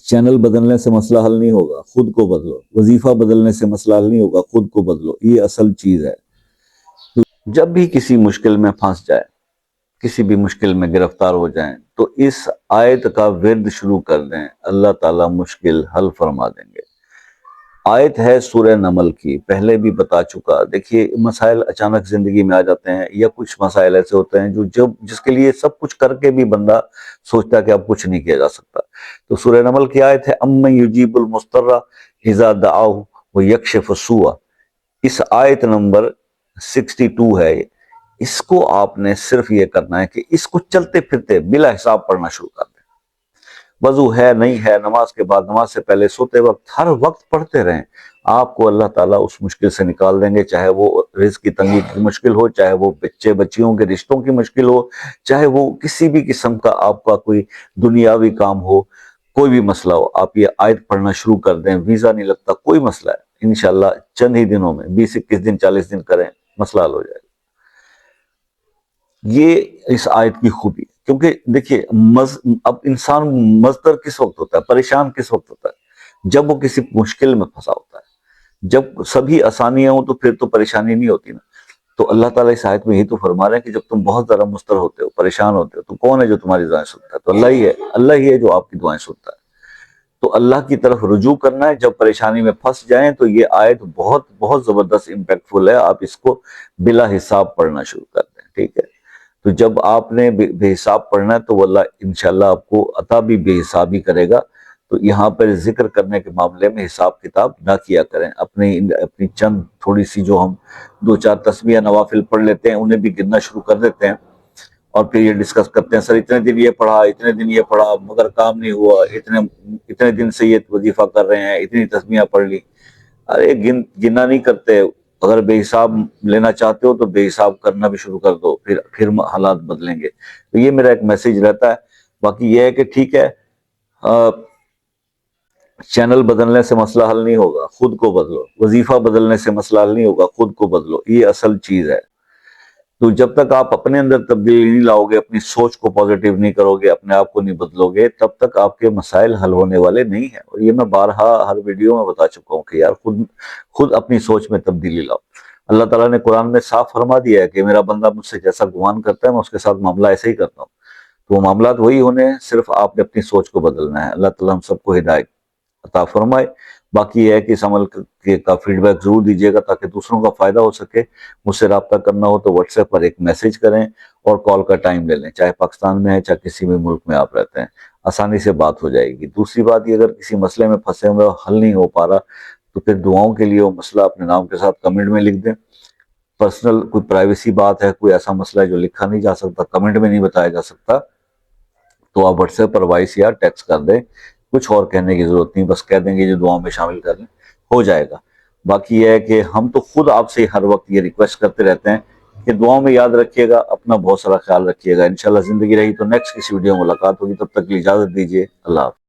Channel بدلنے سے مسئلہ حل نہیں ہوگا، خود کو بدلو۔ وظیفہ بدلنے سے مسئلہ حل نہیں ہوگا، خود کو بدلو، یہ اصل چیز ہے۔ جب بھی کسی مشکل میں پھنس جائے، کسی بھی مشکل میں گرفتار ہو جائیں تو اس آیت کا ورد شروع کر دیں، اللہ تعالیٰ مشکل حل فرما دیں گے۔ آیت ہے سورہ نمل کی، پہلے بھی بتا چکا۔ دیکھیے مسائل اچانک زندگی میں آ جاتے ہیں، یا کچھ مسائل ایسے ہوتے ہیں جس کے لیے سب کچھ کر کے بھی بندہ سوچتا ہے کہ اب کچھ نہیں کیا جا سکتا۔ تو سورہ نمل کی آیت ہے امن یجیب المضطر اذا دعاہ ویکشف السوء۔ اس آیت نمبر 62 ہے۔ اس کو آپ نے صرف یہ کرنا ہے کہ اس کو چلتے پھرتے بلا حساب پڑھنا شروع کر دیں۔ وضو ہے نہیں ہے، نماز کے بعد، نماز سے پہلے، سوتے وقت، ہر وقت پڑھتے رہیں، آپ کو اللہ تعالیٰ اس مشکل سے نکال دیں گے۔ چاہے وہ رزق کی تنگی کی مشکل ہو، چاہے وہ بچے بچیوں کے رشتوں کی مشکل ہو، چاہے وہ کسی بھی قسم کا آپ کا کوئی دنیاوی کام ہو، کوئی بھی مسئلہ ہو، آپ یہ آیت پڑھنا شروع کر دیں۔ ویزا نہیں لگتا، کوئی مسئلہ ہے، انشاءاللہ چند ہی دنوں میں، 20-21 دن 40 دن کریں، مسئلہ حل ہو جائے گا۔ یہ اس آیت کی خوبی ہے، کیونکہ دیکھیے اب انسان مضطر کس وقت ہوتا ہے، پریشان کس وقت ہوتا ہے؟ جب وہ کسی مشکل میں پھنسا ہوتا ہے۔ جب سبھی آسانیاں ہوں تو پھر تو پریشانی نہیں ہوتی نا۔ تو اللہ تعالیٰ اس آیت میں یہی تو فرما رہے ہیں کہ جب تم بہت زیادہ مضطر ہوتے ہو، پریشان ہوتے ہو، تو کون ہے جو تمہاری دعائیں سنتا ہے؟ تو اللہ ہی ہے جو آپ کی دعائیں سنتا ہے۔ تو اللہ کی طرف رجوع کرنا ہے۔ جب پریشانی میں پھنس جائیں تو یہ آیت بہت بہت زبردست امپیکٹفل ہے، آپ اس کو بلا حساب پڑھنا شروع کر دیں، ٹھیک ہے؟ تو جب آپ نے بے حساب پڑھنا ہے تو اللہ انشاءاللہ آپ کو عطا بھی بے حساب ہی کرے گا۔ تو یہاں پر ذکر کرنے کے معاملے میں حساب کتاب نہ کیا کریں۔ اپنی چند تھوڑی سی جو ہم 2-4 تسبیح نوافل پڑھ لیتے ہیں، انہیں بھی گننا شروع کر دیتے ہیں، اور پھر یہ ڈسکس کرتے ہیں، سر اتنے دن یہ پڑھا، اتنے دن یہ پڑھا، مگر کام نہیں ہوا، اتنے دن سے یہ وظیفہ کر رہے ہیں، اتنی تسبیحاں پڑھ لی۔ ارے گننا نہیں کرتے۔ اگر بے حساب لینا چاہتے ہو تو بے حساب کرنا بھی شروع کر دو، پھر حالات بدلیں گے۔ تو یہ میرا ایک میسیج رہتا ہے۔ باقی یہ ہے کہ ٹھیک ہے، چینل بدلنے سے مسئلہ حل نہیں ہوگا، خود کو بدلو۔ وظیفہ بدلنے سے مسئلہ حل نہیں ہوگا، خود کو بدلو، یہ اصل چیز ہے۔ تو جب تک آپ اپنے اندر تبدیلی نہیں لاؤ گے، اپنی سوچ کو پازیٹیو نہیں کرو گے، اپنے آپ کو نہیں بدلو گے، تب تک آپ کے مسائل حل ہونے والے نہیں ہیں۔ اور یہ میں بارہا ہر ویڈیو میں بتا چکا ہوں کہ یار خود اپنی سوچ میں تبدیلی لاؤ۔ اللہ تعالیٰ نے قرآن میں صاف فرما دیا ہے کہ میرا بندہ مجھ سے جیسا گمان کرتا ہے میں اس کے ساتھ معاملہ ایسے ہی کرتا ہوں۔ تو وہ معاملات وہی ہونے ہیں، صرف آپ نے اپنی سوچ کو بدلنا ہے۔ اللہ تعالیٰ ہم سب کو ہدایت عطا فرمائے۔ باقی یہ ہے کہ اس عمل کا فیڈ بیک ضرور دیجیے گا تاکہ دوسروں کا فائدہ ہو سکے۔ مجھ سے رابطہ کرنا ہو تو واٹس ایپ پر ایک میسج کریں اور کال کا ٹائم لے لیں، چاہے پاکستان میں ہے چاہے کسی بھی ملک میں آپ رہتے ہیں، آسانی سے بات ہو جائے گی۔ دوسری بات یہ، اگر کسی مسئلے میں پھنسے ہوئے حل نہیں ہو پا رہا تو پھر دعاؤں کے لیے وہ مسئلہ اپنے نام کے ساتھ کمنٹ میں لکھ دیں۔ پرسنل کوئی پرائیویسی بات ہے، کوئی ایسا مسئلہ ہے جو لکھا نہیں جا سکتا، کمنٹ میں نہیں بتایا جا سکتا، تو آپ واٹس ایپ پر وائس یا ٹیکسٹ کر دیں۔ کچھ اور کہنے کی ضرورت نہیں، بس کہہ دیں گے جو دعاؤں میں شامل کر لیں، ہو جائے گا۔ باقی یہ ہے کہ ہم تو خود آپ سے ہر وقت یہ ریکویسٹ کرتے رہتے ہیں کہ دعاؤں میں یاد رکھیے گا، اپنا بہت سارا خیال رکھیے گا۔ انشاءاللہ زندگی رہی تو نیکسٹ کسی ویڈیو میں ملاقات ہوگی، تب تک کی اجازت دیجیے، اللہ حافظ۔